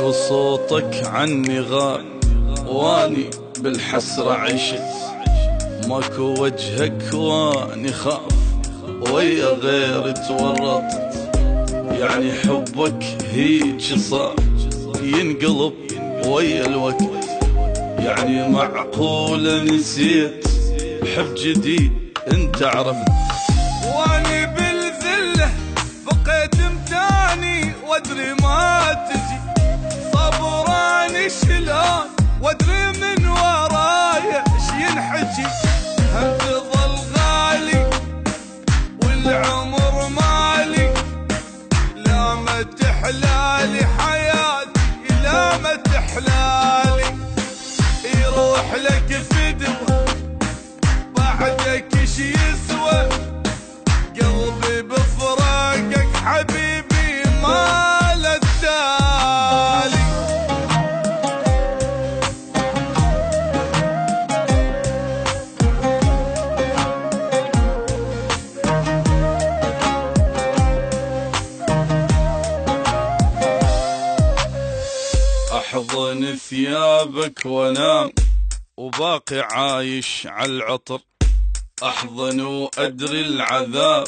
وصوتك عني غاب واني بالحسرة عشت، ماكو وجهك واني خاف ويا غير تورطت. يعني حبك هيج صار ينقلب ويا الوقت، يعني معقولة نسيت حب جديد انت عرفت. واني بالذلة بقيت متاني وادري ما تجي، صبراني شلون وادري من ورايا ايش ينحكي. هم تظل غالي والعمر مالي، لا ما تحلالي حياتي لا ما تحلالي. يروح لك فدوة بعدك ايش يسوى، قلبي بفراقك حبيبي ما له تالي. احضن ثيابك وانام وباقي عايش على العطر، احضن وادري العذاب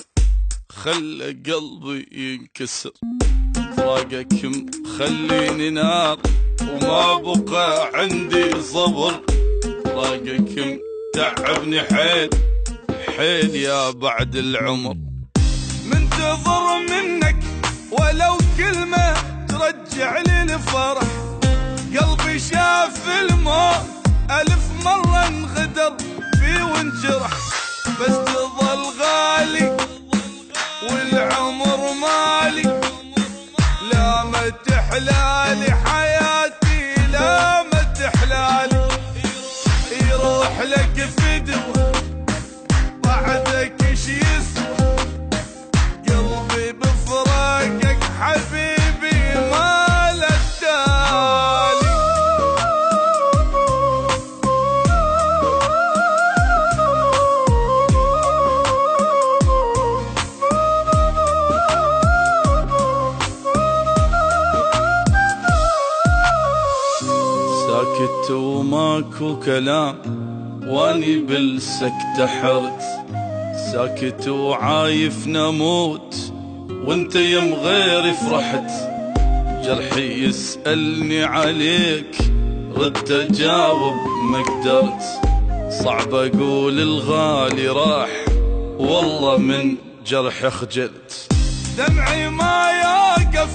خلى قلبي ينكسر. فراقك مخليني نار وما بقى عندي صبر، فراقك متعبني حيل حيل يا بعد العمر. منتظر منك ولو كلمة ترجع لي الفرح، قلبي شاف الموت ألف مرة انغدر فيه وانجرح. بس تظل غالي والعمر مالي، لا ما تحلالي حياتي لا ما تحلالي. يروح لك فدوة بعدك ايش يسوى، قلبي بفراقك حبيبي ما له تالي. ساكت وماكو كلام واني بالسكتة حرت، ساكت وعايف نموت وانت يم غيري فرحت. جرحي يسألني عليك رد اجاوب ما قدرت، صعب اقول الغالي راح والله من جرح خجلت. دمعي ما يقف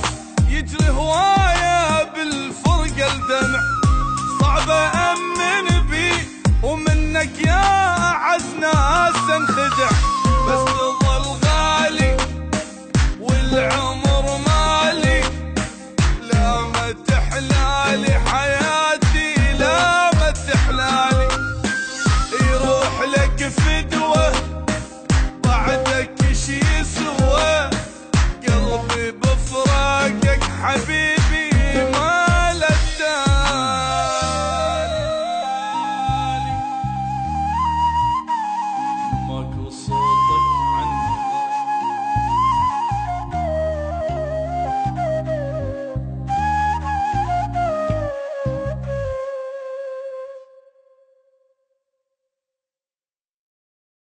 يجري هواية بالفرقة الدمع، صعب أمن بي ومنك يا أعز ناس انخدع. بس